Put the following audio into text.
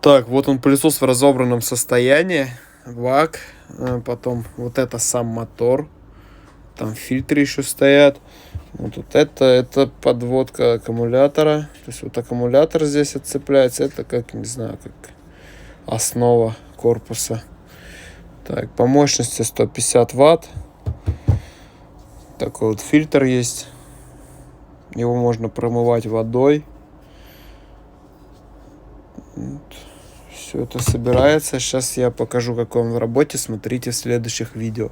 Так, вот он пылесос в разобранном состоянии. Бак. Потом вот это сам мотор. Там фильтры еще стоят. Вот это подводка аккумулятора. То есть вот аккумулятор здесь отцепляется. Это как, не знаю, как основа корпуса. Так, по мощности 150 ватт. Такой вот фильтр есть. Его можно промывать водой. Вот. Все это собирается. Сейчас я покажу, как он в работе. Смотрите в следующих видео.